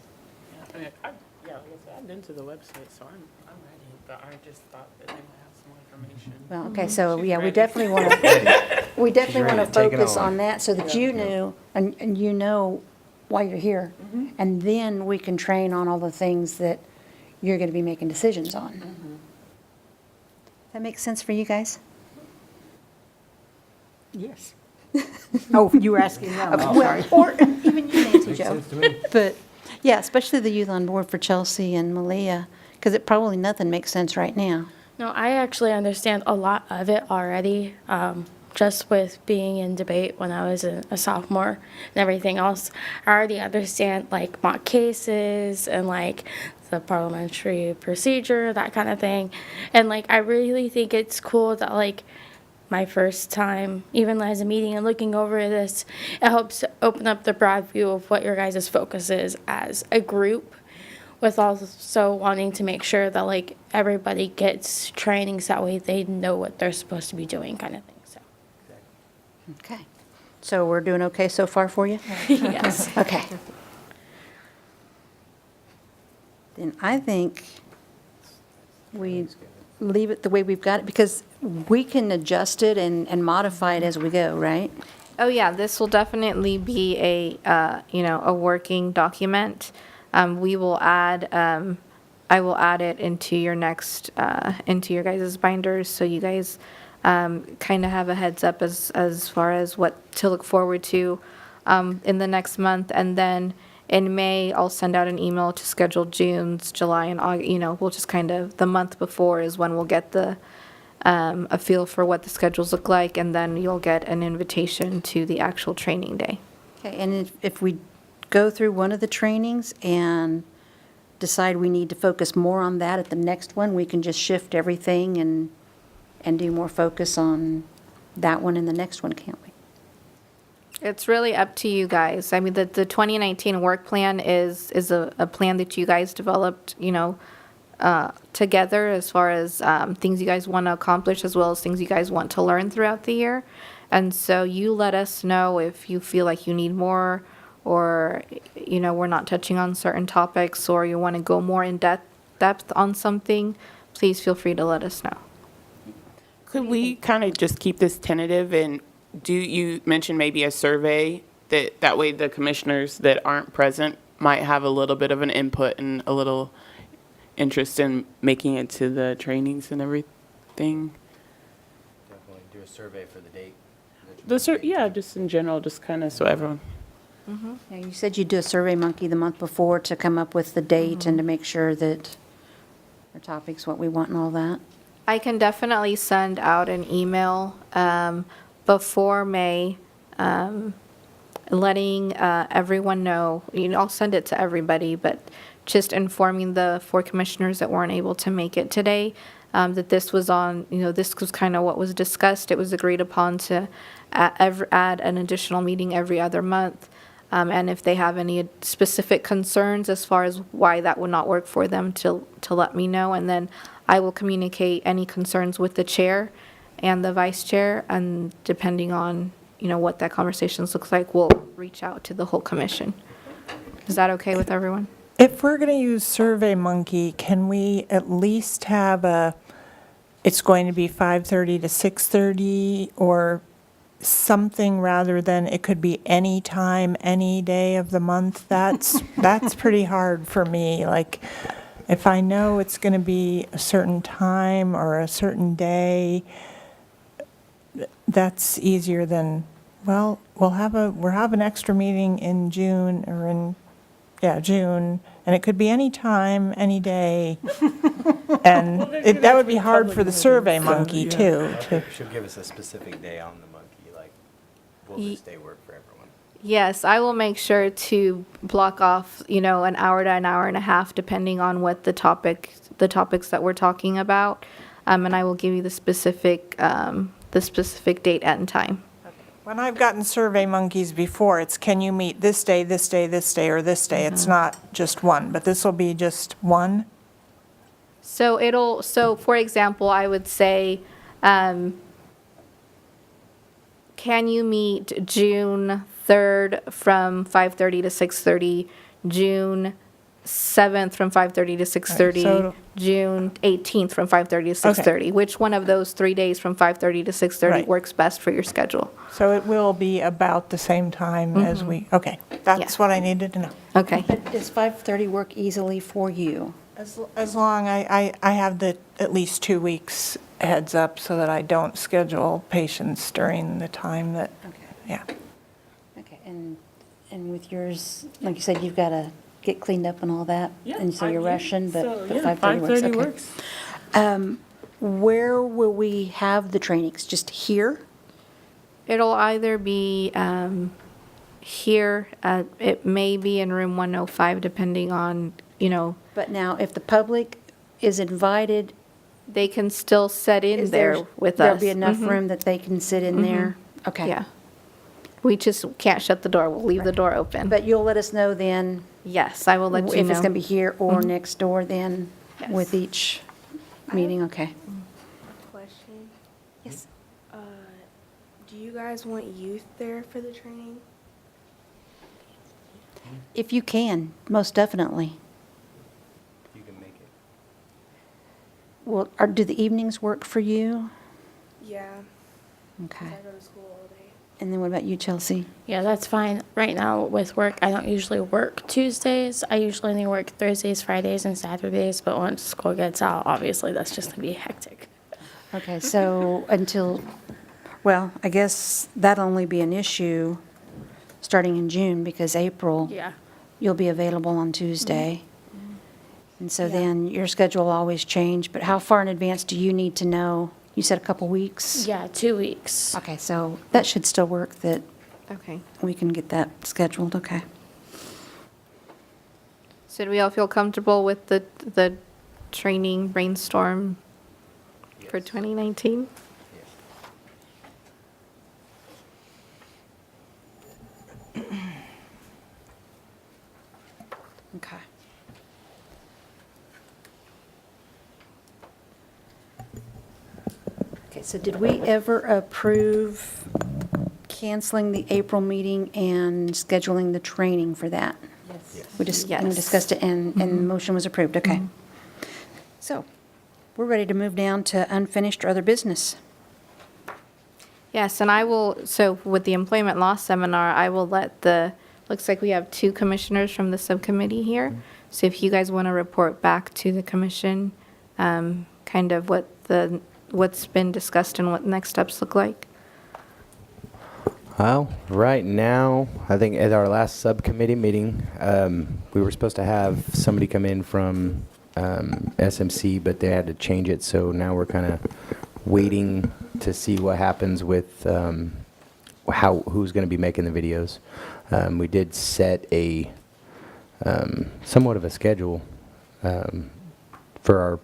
I mean, like I said, I've been to the website, so I'm ready, but I just thought that they might have some more information. Well, okay, so, She's yeah, we ready. definitely want to, we definitely ready want to to take it focus on. on that, so that you knew, and you know why you're here. And then we can train on all the things that you're going to be making decisions on. That makes sense for you guys? Yes. Oh, you were asking them, I'm sorry. Or even you, Nancy Makes Jo. sense to me. But, yeah, especially the youth on board for Chelsea and Malia, because it probably nothing makes sense right now. No, I actually understand a lot of it already, just with being in debate when I was a sophomore and everything else. I already understand, like, mock cases and, like, the parliamentary procedure, that kind of thing. And, like, I really think it's cool that, like, my first time, even as a meeting and looking over this, it helps open up the broad view of what your guys' focus is as a group, with also wanting to make sure that, like, everybody gets trainings, that way they know what they're supposed to be doing, kind of thing, so. Okay. So we're doing okay so far for you? Yes. Okay. Then I think we leave it the way we've got it, because we can adjust it and modify it as we go, right? Oh, yeah, this will definitely be a working document. We will add, I will add it into your next, into your guys' binders, so you guys kind of have a heads up as far as what to look forward to in the next month. And then in May, I'll send out an email to schedule June's, July, and August. We'll just kind of, the month before is when we'll get a feel for what the schedules look like, and then you'll get an invitation to the actual training day. Okay, and if we go through one of the trainings and decide we need to focus more on that at the next one, we can just shift everything and do more focus on that one in the next one, can't we? It's really up to you guys. I mean, the 2019 work plan is a plan that you guys developed, together, as far as things you guys want to accomplish, as well as things you guys want to learn throughout the year. And so you let us know if you feel like you need more, or, we're not touching on certain topics, or you want to go more in depth on something. Please feel free to let us know. Could we kind of just keep this tentative and do you mention maybe a survey that way the commissioners that aren't present might have a little bit of an input and a little interest in making it to the trainings and everything? Definitely do a survey for the date. Yeah, just in general, just kind of so everyone. Yeah, you said you'd do a Survey Monkey the month before to come up with the date and to make sure that our topic's what we want and all that. I can definitely send out an email before May, letting everyone know. I'll send it to everybody, but just informing the 4 commissioners that weren't able to make it today, that this was on, this was kind of what was discussed. It was agreed upon to add an additional meeting every other month. And if they have any specific concerns as far as why that would not work for them, to let me know. And then I will communicate any concerns with the chair and the vice chair. And depending on, what that conversation looks like, we'll reach out to the whole commission. Is that okay with everyone? If we're going to use Survey Monkey, can we at least have it's going to be 5:30 to 6:30 or something rather than it could be any time, any day of the month? That's pretty hard for me. Like, if I know it's going to be a certain time or a certain day, that's easier than, well, we'll have an extra meeting in June or in June, and it could be any time, any day. And that would be hard for the Survey Monkey, too. She'll give us a specific day on the monkey, like, will this day work for everyone? Yes, I will make sure to block off, an hour to an hour and a half, depending on what the topics that we're talking about. And I will give you the specific date and time. When I've gotten Survey Monkeys before, it's can you meet this day, this day, this day, or this day? It's not just one, but this will be just one? So for example, I would say, can you meet June 3rd from 5:30 to 6:30, June 7th from 5:30 to 6:30, so- June 18th from 5:30 to 6:30? Which one of those 3 days from 5:30 to 6:30 Right. works best for your schedule? So it will be about the same time as okay, that's Yeah. what I needed to know. Okay. Does 5:30 work easily for you? As long I have at least 2 weeks heads up so that I don't schedule patients during the time that, Okay. yeah. Okay, and with yours, like you said, you've got to get cleaned up and all that? And so you're rushing, but 5:30 works, okay. works. Where will we have the trainings? Just here? It'll either be here, it may be in room 105, depending on, But now, if the public is invited, they can still sit in is there there, with us. there'll be enough room that they can sit in there? Okay. Yeah. We just can't shut the door. We'll leave the door open. But you'll let us know then Yes, I will let you know. if it's going to be here or next door then Yes. with each meeting, okay. Question. Yes. Do you guys want youth there for the training? If you can, most definitely. You can make it. Well, do the evenings work for you? Yeah, Okay. 'cause I go to school all day. And then what about you, Chelsea? Yeah, that's fine. Right now with work, I don't usually work Tuesdays. I usually only work Thursdays, Fridays, and Saturdays. But once school gets out, obviously that's just gonna be hectic. Okay, so well, I guess that'll only be an issue starting in June because April, Yeah. you'll be available on Tuesday. And so then your schedule will always change, but how far in advance do you need to know? You said a couple weeks? Yeah, 2 weeks. Okay, so that should still work, that Okay. we can get that scheduled, okay. So do we all feel comfortable with the training brainstorm for 2019? Okay. Okay, so did we ever approve canceling the April meeting and scheduling the training for that? Yes. We just Yes. discussed it and the motion was approved, okay. So, we're ready to move down to unfinished or other business. Yes, and I will, so with the employment law seminar, I will let looks like we have 2 commissioners from the subcommittee here. So if you guys want to report back to the commission, kind of what's been discussed and what next steps look like. Well, right now, I think at our last subcommittee meeting, we were supposed to have somebody come in from SMC, but they had to change it, so now we're kind of waiting to see what happens with who's going to be making the videos. We did set a somewhat of a schedule for our,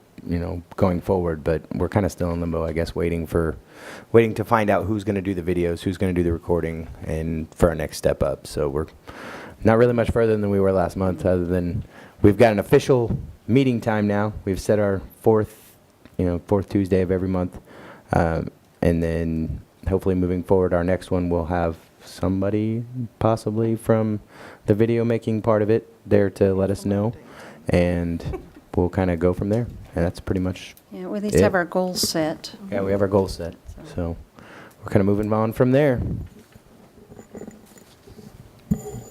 going forward, but we're kind of still in limbo, I guess, waiting to find out who's going to do the videos, who's going to do the recording, and for our next step up. So we're not really much further than we were last month, other than we've got an official meeting time now. We've set our fourth Tuesday of every month, and then hopefully moving forward, our next one will have somebody possibly from the video making part of it there to let us know, and we'll kind of go from there. And that's pretty much Yeah, we at least it. have our goals set. Yeah, we have our goals set, so we're kind of moving on from there.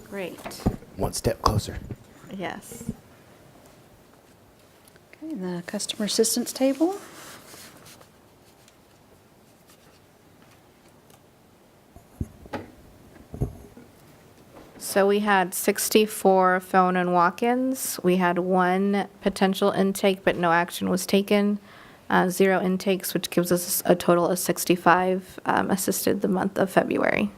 Great. One step closer. Yes. Okay, the customer assistance table. So we had 64 phone and walk-ins. We had 1 potential intake, but no action was taken. 0 intakes, which gives us a total of 65 assisted the month of February.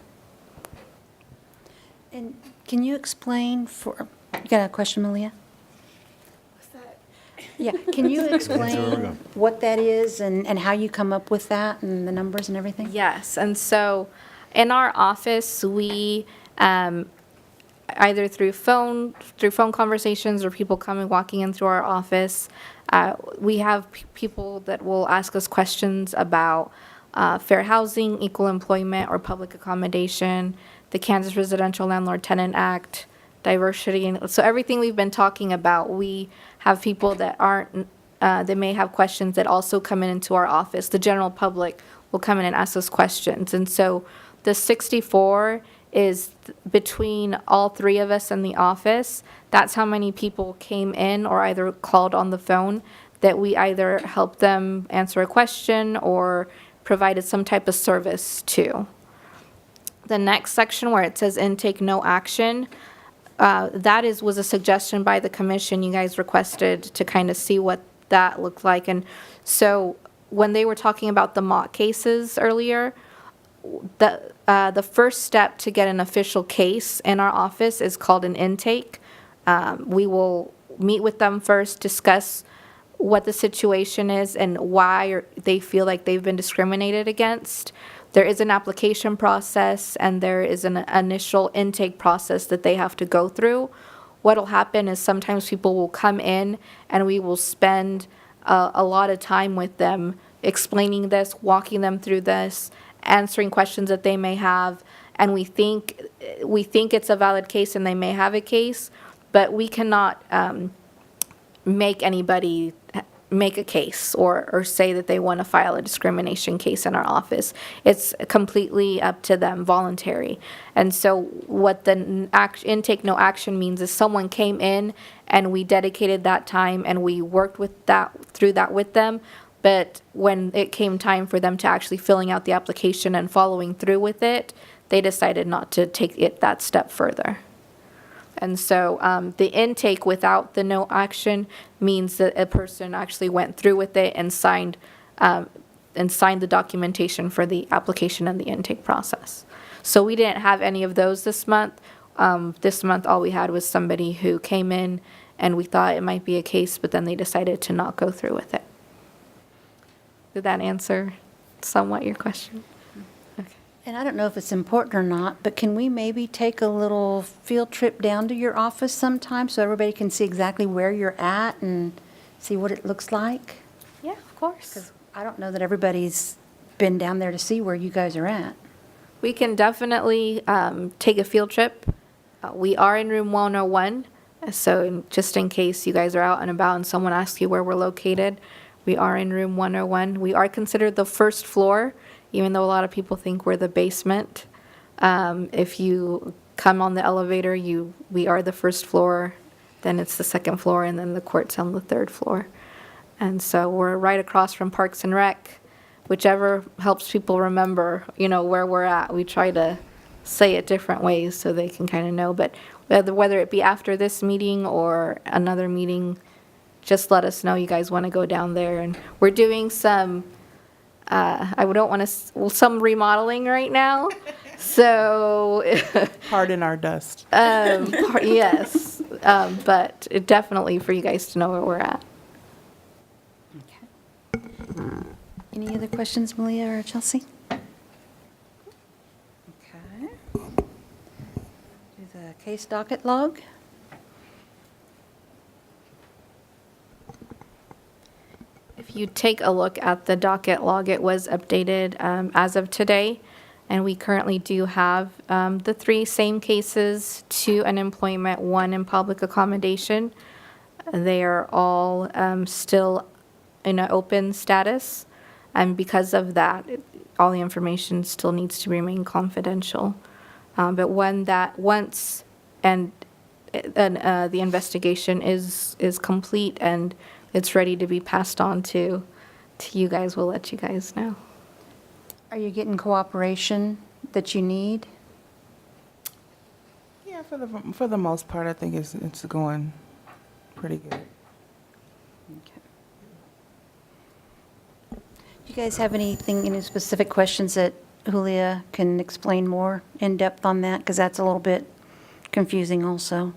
And can you explain you got a question, Malia? What's that? Yeah, can you explain what that is and how you come up with that and the numbers and everything? Yes, and so in our office, we either through phone conversations or people coming walking in through our office, we have people that will ask us questions about fair housing, equal employment, or public accommodation, the Kansas Residential Landlord Tenant Act, diversity, and so everything we've been talking about. We have people that aren't they may have questions that also come into our office. The general public will come in and ask us questions, and so the 64 is between all 3 of us in the office. That's how many people came in or either called on the phone that we either helped them answer a question or provided some type of service to. The next section where it says intake no action, that was a suggestion by the commission. You guys requested to kind of see what that looked like. And so when they were talking about the mock cases earlier, the first step to get an official case in our office is called an intake. We will meet with them first, discuss what the situation is and why they feel like they've been discriminated against. There is an application process and there is an initial intake process that they have to go through. What will happen is sometimes people will come in and we will spend a lot of time with them explaining this, walking them through this, answering questions that they may have, and we think it's a valid case and they may have a case, but we cannot make anybody make a case or say that they want to file a discrimination case in our office. It's completely up to them, voluntary. And so what the intake no action means is someone came in and we dedicated that time and we worked through that with them. But when it came time for them to actually filling out the application and following through with it, they decided not to take it that step further. And so the intake without the no action means that a person actually went through with it and signed the documentation for the application and the intake process. So we didn't have any of those this month. This month, all we had was somebody who came in and we thought it might be a case, but then they decided to not go through with it. Did that answer somewhat your question? Okay. And I don't know if it's important or not, but can we maybe take a little field trip down to your office sometime so everybody can see exactly where you're at and see what it looks like? Yeah, of course. 'Cause I don't know that everybody's been down there to see where you guys are at. We can definitely take a field trip. We are in room 101, so just in case you guys are out and about and someone asks you where we're located, we are in room 101. We are considered the first floor even though a lot of people think we're the basement. If you come on the elevator, we are the first floor, then it's the second floor, and then the court's on the third floor. And so we're right across from Parks and Rec, whichever helps people remember, where we're at. We try to say it different ways so they can kind of know. But whether it be after this meeting or another meeting, just let us know you guys want to go down there. And we're doing some, some remodeling right now. So, Pardon our dust. yes, but definitely for you guys to know where we're at. Any other questions, Malia or Chelsea? Okay. Do the case docket log. If you take a look at the docket log, it was updated as of today, and we currently do have the 3 same cases, 2 unemployment, 1 in public accommodation. They are all still in an open status, and because of that, all the information still needs to remain confidential. But once the investigation is complete and it's ready to be passed on to you guys, we'll let you guys know. Are you getting cooperation that you need? Yeah, for the most part, I think it's going pretty good. Okay. Do you guys have any specific questions that Julia can explain more in depth on that? Because that's a little bit confusing also.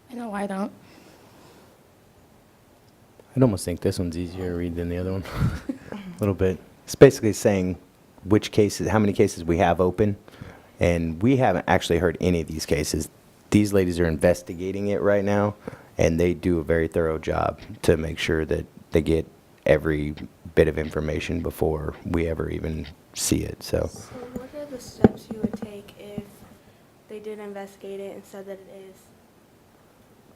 I know I don't. I'd almost think this one's easier to read than the other one. A little bit. It's basically saying how many cases we have open, and we haven't actually heard any of these cases. These ladies are investigating it right now, and they do a very thorough job to make sure that they get every bit of information before we ever even see it. So what are the steps you would take if they did investigate it and said that it is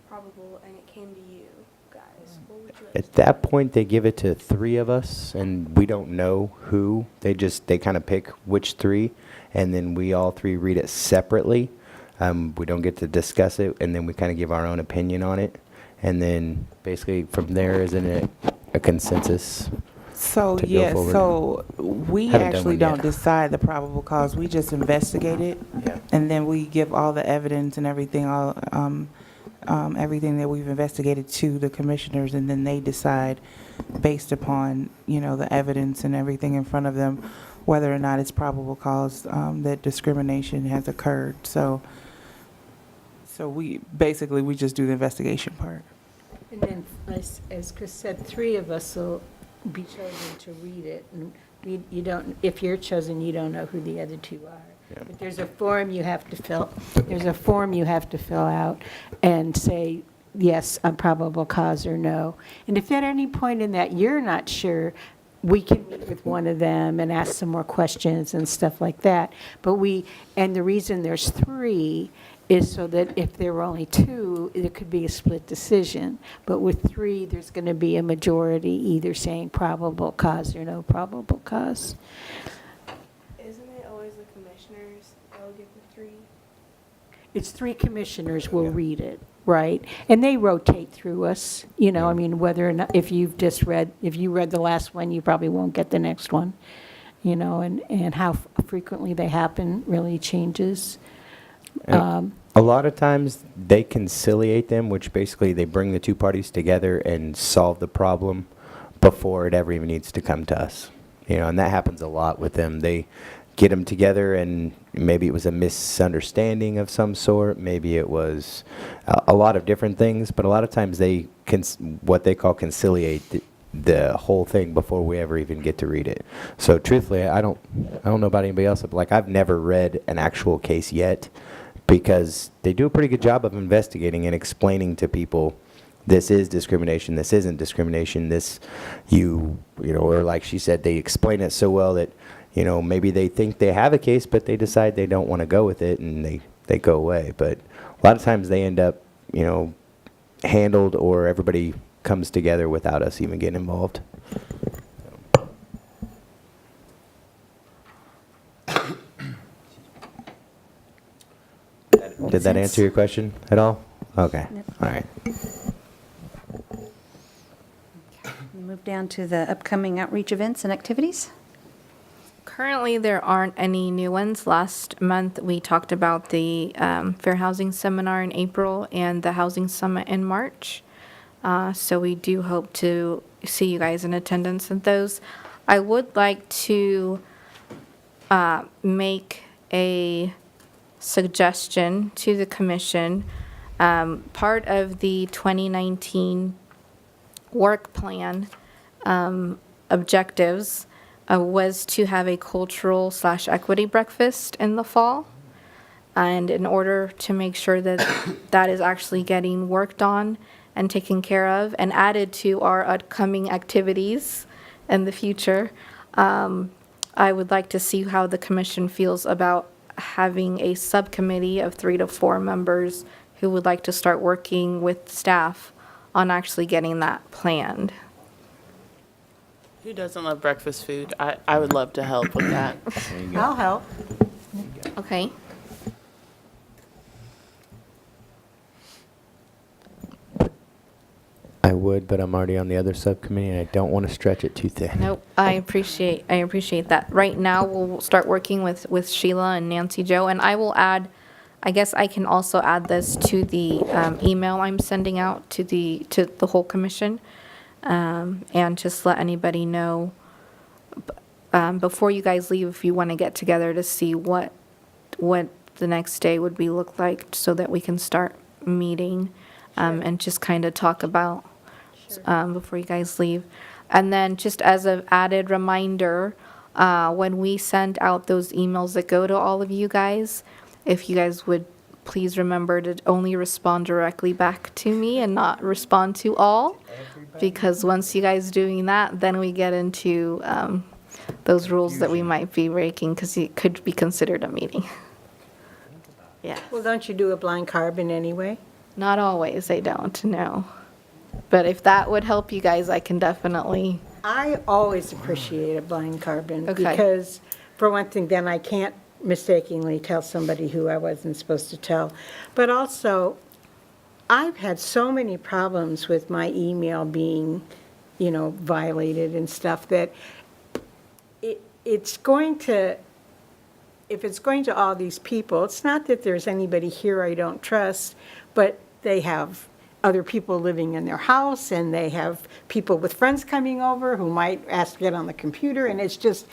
probable and it came to you guys? What would you at that point, they give it to 3 of us, and we don't know who. They kind of pick which 3, and then we all 3 read it separately. We don't get to discuss it, and then we kind of give our own opinion on it. And then basically from there, isn't it a consensus? So, to go yes, forward? so we Haven't done actually one don't yet. decide the probable cause. We just investigate it. Yeah. And then we give all the evidence and everything, everything that we've investigated to the commissioners, and then they decide based upon, the evidence and everything in front of them, whether or not it's probable cause that discrimination has occurred. So we just do the investigation part. And then, as Chris said, 3 of us will be chosen to read it. And you don't, if you're chosen, you don't know who the other 2 are. Yeah. But there's a form you have to fill. There's a form you have to fill out and say yes, a probable cause, or no. And if at any point in that you're not sure, we can meet with one of them and ask some more questions and stuff like that. And the reason there's 3 is so that if there were only 2, there could be a split decision. But with 3, there's going to be a majority either saying probable cause or no probable cause. Isn't it always the commissioners that will get the 3? It's 3 commissioners will read it, right? And they rotate through us, I mean, whether or not, if you read the last one, you probably won't get the next one, and how frequently they happen really changes. A lot of times they conciliate them, which basically they bring the 2 parties together and solve the problem before it ever even needs to come to us. And that happens a lot with them. They get them together, and maybe it was a misunderstanding of some sort. Maybe it was a lot of different things, but a lot of times they what they call conciliate the whole thing before we ever even get to read it. So truthfully, I don't know about anybody else, but I've never read an actual case yet, because they do a pretty good job of investigating and explaining to people, this is discrimination, this isn't discrimination, or like she said, they explain it so well that, maybe they think they have a case, but they decide they don't want to go with it, and they go away. But a lot of times they end up, handled, or everybody comes together without us even getting involved. Did that sense? answer your question at all? Okay, Yep. all right. We move down to the upcoming outreach events and activities. Currently, there aren't any new ones. Last month, we talked about the Fair Housing Seminar in April and the Housing Summit in March. So we do hope to see you guys in attendance at those. I would like to make a suggestion to the commission. Part of the 2019 work plan objectives was to have a cultural/equity breakfast in the fall. And in order to make sure that that is actually getting worked on and taken care of and added to our upcoming activities in the future, I would like to see how the commission feels about having a subcommittee of 3 to 4 members who would like to start working with staff on actually getting that planned. Who doesn't love breakfast food? I would love to help with that. I'll help. Okay. I would, but I'm already on the other subcommittee, and I don't want to stretch it too thin. Nope, I appreciate that. Right now, we'll start working with Sheila and Nancy Jo, and I will add, I guess I can also add this to the email I'm sending out to the whole commission, and just let anybody know before you guys leave, if you want to get together to see what the next day would look like, so that we can start meeting and just kind of talk about before you guys leave. And then just as an added reminder, when we send out those emails that go to all of you guys, if you guys would please remember to only respond directly back to me and not respond to all, because once you guys doing that, then we get into those rules that we might be breaking, because it could be considered a meeting. Yeah. Well, don't you do a blind carbon anyway? Not always, I don't, no. But if that would help you guys, I can definitely, I always appreciate a blind carbon. Okay. Because, for one thing, then I can't mistakenly tell somebody who I wasn't supposed to tell. But also, I've had so many problems with my email being, violated and stuff, that it's going to, if it's going to all these people, it's not that there's anybody here I don't trust, but they have other people living in their house, and they have people with friends coming over who might ask to get on the computer, and it just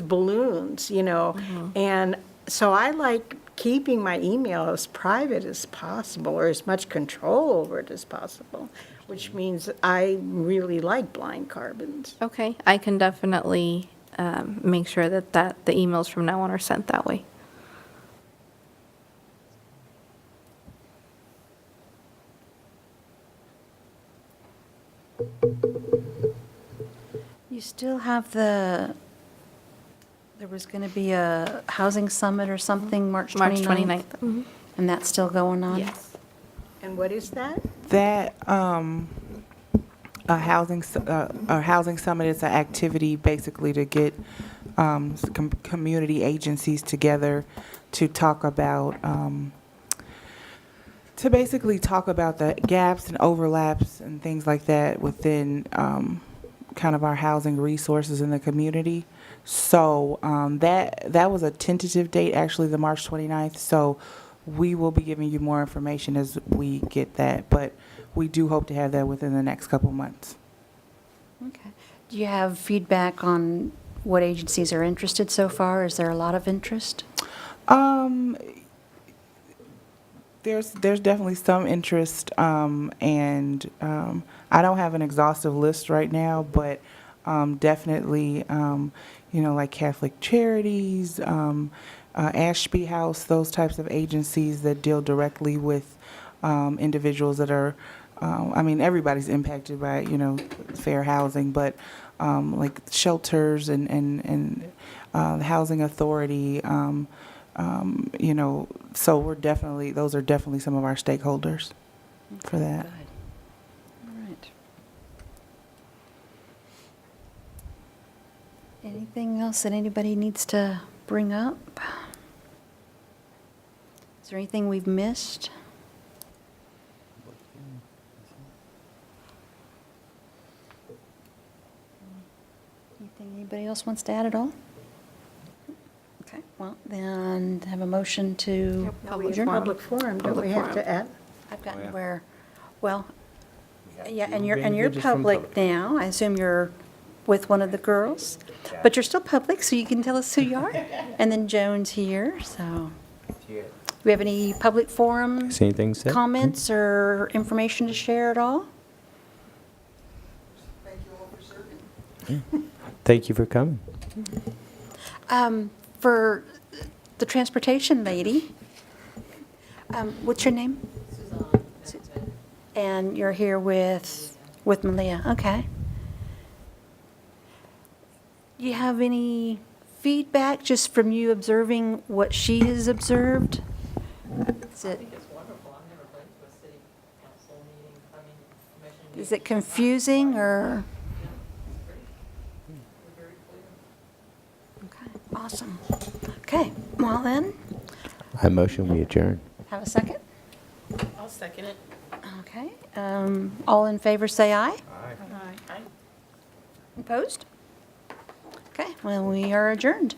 balloons, And so I like keeping my email as private as possible, or as much control over it as possible, which means I really like blind carbons. okay, I can definitely make sure that the emails from now on are sent that way. You still have there was going to be a housing summit or something, March 29th? March 29th. Mhm. And that's still going on? Yes. And what is that? That a housing summit is an activity basically to get community agencies together to talk about the gaps and overlaps and things like that within kind of our housing resources in the community. So that was a tentative date, actually, the March 29th. So we will be giving you more information as we get that, but we do hope to have that within the next couple months. Okay. Do you have feedback on what agencies are interested so far? Is there a lot of interest? There's definitely some interest, and I don't have an exhaustive list right now, but definitely, like Catholic Charities, Ashby House, those types of agencies that deal directly with individuals that are, everybody's impacted by, fair housing, but like shelters and the Housing Authority, so those are definitely some of our stakeholders for that. Good. All right. Anything else that anybody needs to bring up? Is there anything we've missed? Anything anybody else wants to add at all? Okay, well, then have a motion to adjourn. Public forum, don't we have to add? I've Oh, gotten yeah. where, well, yeah, two and you're individuals from public public. now. I assume you're with one of the girls, but you're still public, so you can tell us who you are. And then Joan's here, so. Do we have any public forum Is anything said? comments or information to share at all? Thank you for coming. For the transportation lady, what's your name? Suzanne. And you're here with Malia, okay. Do you have any feedback just from you observing what she has observed? Is it, It's wonderful. I've never been to a city council meeting, commission meeting. is it confusing or? We're very clear. Okay, awesome. Okay, well then, I motion we adjourn. have a second? I'll second it. Okay, all in favor say aye. Aye. Opposed? Okay, well, we are adjourned.